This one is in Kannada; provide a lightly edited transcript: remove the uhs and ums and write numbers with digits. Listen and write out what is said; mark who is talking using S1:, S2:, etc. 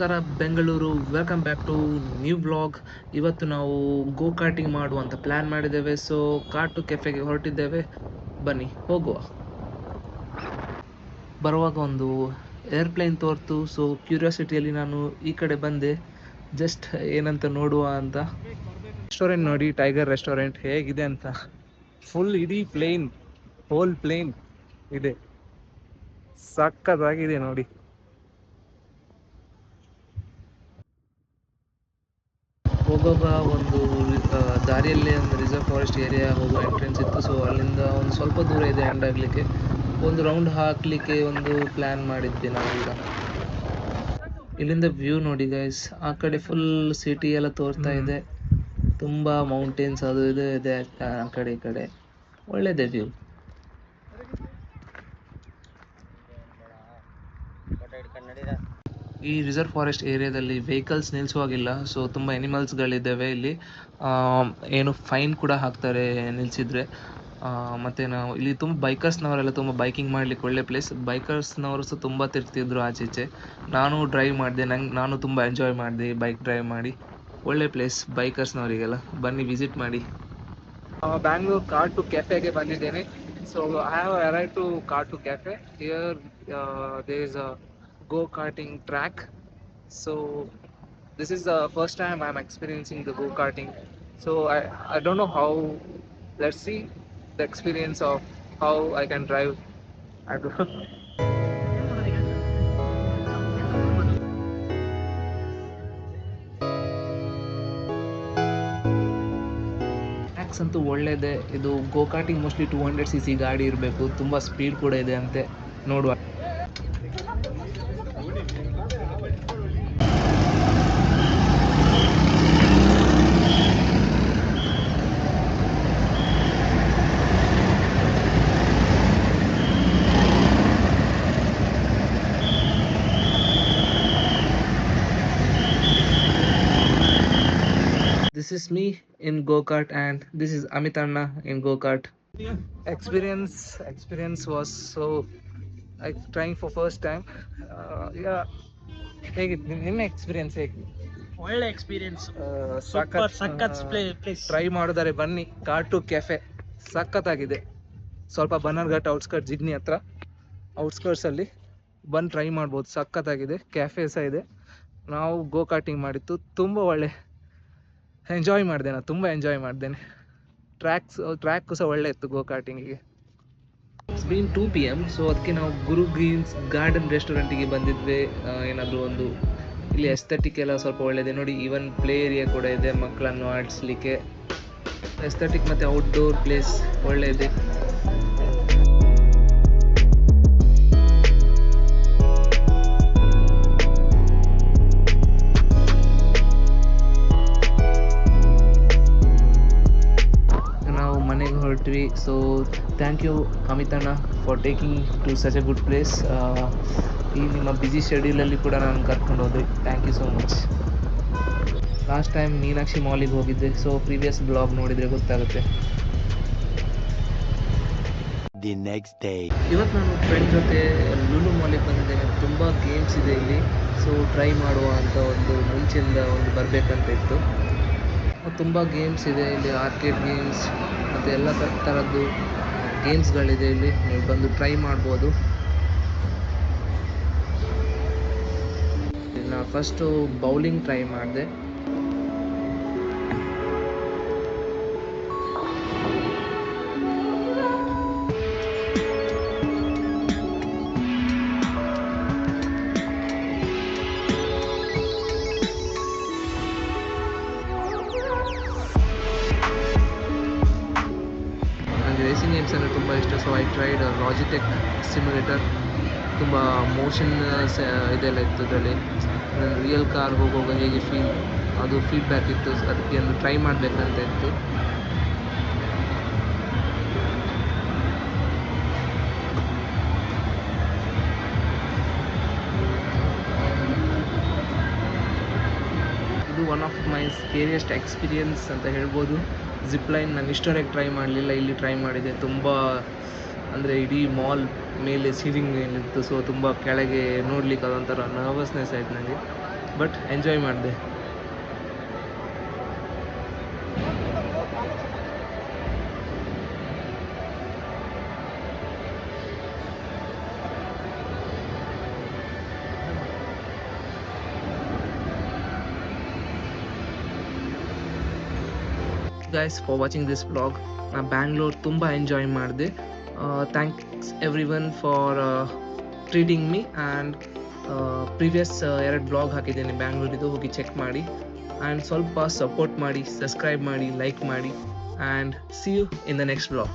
S1: ನಮಸ್ಕಾರ Bengaluru, welcome back to new vlog. ಇವತ್ತು ನಾವು ಗೋ ಕಾರ್ಟಿಂಗ್ ಮಾಡುವಂತ ಪ್ಲಾನ್ ಮಾಡಿದ್ದೇವೆ. ಸೊ ಕಾರ್ಟು ಕೆಫೆಗೆ ಹೊರಟಿದ್ದೇವೆ, ಬನ್ನಿ ಹೋಗುವ. ಬರುವಾಗ ಒಂದು ಏರ್ಪ್ಲೇನ್ ತೋರ್ತು. ಸೊ ಕ್ಯೂರಿಯಾಸಿಟಿಯಲ್ಲಿ ನಾನು ಈ ಕಡೆ ಬಂದೆ, ಜಸ್ಟ್ ಏನಂತ ನೋಡುವ ಅಂತ. ರೆಸ್ಟೋರೆಂಟ್ ನೋಡಿ, ಟೈಗರ್ ರೆಸ್ಟೋರೆಂಟ್ ಹೇಗಿದೆ ಅಂತ. ಫುಲ್ ಇಡೀ ಪ್ಲೇನ್, ಹೋಲ್ ಪ್ಲೇನ್ ಇದೆ, ಸಕ್ಕತ್ತಾಗಿದೆ ನೋಡಿ. ಹೋಗುವಾಗ ಒಂದು ದಾರಿಯಲ್ಲೇ ಒಂದು ರಿಸರ್ವ್ ಫಾರೆಸ್ಟ್ ಏರಿಯಾ ಹೋಗುವ ಎಂಟ್ರೆನ್ಸ್ ಇತ್ತು. ಸೊ ಅಲ್ಲಿಂದ ಒಂದು ಸ್ವಲ್ಪ ದೂರ ಇದೆ ಎಂಡ್ ಆಗಲಿಕ್ಕೆ. ಒಂದು ರೌಂಡ್ ಹಾಕ್ಲಿಕ್ಕೆ ಒಂದು ಪ್ಲಾನ್ ಮಾಡಿದ್ವಿ ನಾವೀಗ. ಇಲ್ಲಿಂದ ವ್ಯೂ ನೋಡಿ ಗೈಸ್, ಆ ಕಡೆ ಫುಲ್ ಸಿಟಿ ಎಲ್ಲ ತೋರ್ತಾ ಇದೆ. ತುಂಬಾ ಮೌಂಟೇನ್ಸ್ ಅದು ಇದು ಇದೆ ಆ ಕಡೆ ಈ ಕಡೆ, ಒಳ್ಳೆದೆ ವ್ಯೂ. ಈ ರಿಸರ್ವ್ ಫಾರೆಸ್ಟ್ ಏರಿಯಾದಲ್ಲಿ ವೆಹಿಕಲ್ಸ್ ನಿಲ್ಲಿಸುವಾಗಿಲ್ಲ. ಸೊ ತುಂಬ ಎನಿಮಲ್ಸ್ಗಳಿದ್ದಾವೆ ಇಲ್ಲಿ. ಏನು ಫೈನ್ ಕೂಡ ಹಾಕ್ತಾರೆ ನಿಲ್ಲಿಸಿದ್ರೆ. ಮತ್ತು ನಾವು ಇಲ್ಲಿ ತುಂಬ ಬೈಕರ್ಸ್ನವರೆಲ್ಲ ತುಂಬ ಬೈಕಿಂಗ್ ಮಾಡ್ಲಿಕ್ಕೆ ಒಳ್ಳೆ ಪ್ಲೇಸ್. ಬೈಕರ್ಸ್ನವರು ಸಹ ತುಂಬ ತಿರ್ತಿದ್ರು ಆಚೆ ಈಚೆ. ನಾನು ಡ್ರೈವ್ ಮಾಡಿದೆ, ನಾನು ತುಂಬ ಎಂಜಾಯ್ ಮಾಡಿದೆ ಬೈಕ್ ಡ್ರೈವ್ ಮಾಡಿ. ಒಳ್ಳೆ ಪ್ಲೇಸ್ ಬೈಕರ್ಸ್ನವರಿಗೆಲ್ಲ, ಬನ್ನಿ ವಿಸಿಟ್ ಮಾಡಿ. ಬ್ಯಾಂಗ್ಳೂರ್ ಕಾರ್ಟು ಕೆಫೆಗೆ ಬಂದಿದ್ದೇನೆ. So I have arrived to kart cafe. Here there is a go karting track. So this is the first time I'm experiencing the go karting. So I don't know how. Let's see the experience of how I can drive. I don't know. Tracks ಅಂತೂ ಒಳ್ಳೆಯದೇ. ಇದು ಗೋ ಕಾರ್ಟಿಂಗ್ ಮೋಸ್ಟ್ಲಿ 200cc ಗಾಡಿ ಇರಬೇಕು, ತುಂಬ ಸ್ಪೀಡ್ ಕೂಡ ಇದೆ ಅಂತೆ. ನೋಡುವ. This is me in go-kart and this is Amit Anna in go-kart. Experience was so like trying for first time. Yeah, ಹೇಗಿತ್ತು ನಿಮ್ಮ ಎಕ್ಸ್ಪೀರಿಯನ್ಸ್? ಹೇಗೆ?
S2: ಒಳ್ಳೆ ಎಕ್ಸ್ಪೀರಿಯನ್ಸ್,
S1: ಸಖತ್
S2: ಪ್ಲೇಸ್.
S1: ಟ್ರೈ ಮಾಡಿದರೆ ಬನ್ನಿ, ಕಾರ್ಟು ಕೆಫೆ ಸಖತ್ತಾಗಿದೆ. ಸ್ವಲ್ಪ ಬನ್ನರ್ಘಟ್ಟ ಔಟ್ಸ್ಕರ್ಟ್, ಜಿಗ್ನಿ ಹತ್ರ ಔಟ್ಸ್ಕರ್ಟ್ಸ್ ಅಲ್ಲಿ ಬಂದು ಟ್ರೈ ಮಾಡ್ಬೋದು, ಸಖತ್ತಾಗಿದೆ. ಕ್ಯಾಫೆ ಸಹ ಇದೆ. ನಾವು ಗೋ ಕಾರ್ಟಿಂಗ್ ಮಾಡಿತ್ತು, ತುಂಬ ಒಳ್ಳೆ ಎಂಜಾಯ್ ಮಾಡಿದೆ. ನಾನು ತುಂಬ ಎಂಜಾಯ್ ಮಾಡಿದ್ದೇನೆ. ಟ್ರ್ಯಾಕ್ ಸಹ ಒಳ್ಳೆ ಇತ್ತು ಗೋ ಕಾರ್ಟಿಂಗಿಗೆ. It's been 2 PM. ಸೊ ಅದಕ್ಕೆ ನಾವು ಗುರು ಗ್ರೀನ್ಸ್ ಗಾರ್ಡನ್ ರೆಸ್ಟೋರೆಂಟಿಗೆ ಬಂದಿದ್ವಿ. ಏನಾದರೂ ಒಂದು ಇಲ್ಲಿ ಎಸ್ಥೆಟಿಕ್ ಎಲ್ಲ ಸ್ವಲ್ಪ ಒಳ್ಳೆಯದೆ ನೋಡಿ. ಈವನ್ ಪ್ಲೇ ಏರಿಯಾ ಕೂಡ ಇದೆ ಮಕ್ಕಳನ್ನು ಆಡಿಸ್ಲಿಕ್ಕೆ. ಎಸ್ಥೆಟಿಕ್ ಮತ್ತು ಔಟ್ಡೋರ್ ಪ್ಲೇಸ್ ಒಳ್ಳೆ ಇದೆ. ನಾವು ಮನೆಗೆ ಹೊರಟ್ವಿ. ಸೊ ಥ್ಯಾಂಕ್ ಯು ಅಮಿತಣ್ಣ for taking to such a good place. ಈ ನಿಮ್ಮ ಬ್ಯುಸಿ ಶೆಡ್ಯೂಲಲ್ಲಿ ಕೂಡ ನಾನು ಕರ್ಕೊಂಡು ಹೋದೆ. Thank you so much. Last time Meenakshi ಮಾಲಿಗೆ ಹೋಗಿದ್ದೆ. ಸೊ ಪ್ರೀವಿಯಸ್ ಬ್ಲಾಗ್ ನೋಡಿದರೆ ಗೊತ್ತಾಗುತ್ತೆ.
S3: The next day.
S1: ಇವತ್ತು ನಾನು ಫ್ರೆಂಡ್ ಜೊತೆ ಲೂಲು ಮಾಲಿಗೆ ಬಂದಿದ್ದೇನೆ. ತುಂಬ ಗೇಮ್ಸ್ ಇದೆ ಇಲ್ಲಿ. ಸೊ ಟ್ರೈ ಮಾಡುವ ಅಂತ ಒಂದು ಮುಂಚೆಯಿಂದ ಒಂದು ಬರಬೇಕಂತ ಇತ್ತು. ತುಂಬ ಗೇಮ್ಸ್ ಇದೆ ಇಲ್ಲಿ, ಆರ್ಕೇಡ್ ಗೇಮ್ಸ್ ಮತ್ತು ಎಲ್ಲ ಥರದ್ದು ಗೇಮ್ಸ್ಗಳಿದೆ ಇಲ್ಲಿ. ನೀವು ಬಂದು ಟ್ರೈ ಮಾಡ್ಬೋದು. ನಾನು ಫಸ್ಟು ಬೌಲಿಂಗ್ ಟ್ರೈ ಮಾಡಿದೆ. ನನಗೆ ರೇಸಿಂಗ್ ಗೇಮ್ಸ್ ಅಂದರೆ ತುಂಬ ಇಷ್ಟ. So I tried Logitech simulator. ತುಂಬ ಮೋಷನ್ ಇದೆಲ್ಲ ಇತ್ತು ಅದರಲ್ಲಿ. ರಿಯಲ್ ಕಾರ್ ಹೋಗುವಾಗ ಹೇಗೆ ಅದು ಫೀಡ್ಬ್ಯಾಕ್ ಇತ್ತು, ಅದಕ್ಕೆ ಒಂದು ಟ್ರೈ ಮಾಡಬೇಕಂತ ಇತ್ತು. ಇದು ಒನ್ ಆಫ್ ಮೈ ಸ್ಕೇರಿಯಸ್ಟ್ ಎಕ್ಸ್ಪೀರಿಯನ್ಸ್ ಅಂತ ಹೇಳ್ಬೋದು. ಜಿಪ್ಲೈನ್ ನಾನು ಇಷ್ಟವರೆಗೆ ಟ್ರೈ ಮಾಡಲಿಲ್ಲ, ಇಲ್ಲಿ ಟ್ರೈ ಮಾಡಿದೆ. ತುಂಬ ಅಂದರೆ ಇಡೀ ಮಾಲ್ ಮೇಲೆ ಸೀಲಿಂಗ್ ಏನಿತ್ತು. ಸೊ ತುಂಬ ಕೆಳಗೆ ನೋಡಲಿಕ್ಕೆ ಅದೊಂಥರ ನರ್ವಸ್ನೆಸ್ ಆಯಿತು ನನಗೆ. ಬಟ್ ಎಂಜಾಯ್ ಮಾಡಿದೆ. Guys for watching this blog. ನಾ ಬ್ಯಾಂಗ್ಳೂರ್ ತುಂಬ ಎಂಜಾಯ್ ಮಾಡಿದೆ. Thanks every one for treating me. And previous 2 blog ಹಾಕಿದ್ದೀನಿ ಬ್ಯಾಂಗ್ಳೂರಿದು, ಹೋಗಿ ಚೆಕ್ ಮಾಡಿ. ಆ್ಯಂಡ್ ಸ್ವಲ್ಪ ಸಪೋರ್ಟ್ ಮಾಡಿ, ಸಬ್ಸ್ಕ್ರೈಬ್ ಮಾಡಿ, ಲೈಕ್ ಮಾಡಿ. And see you in the next blog.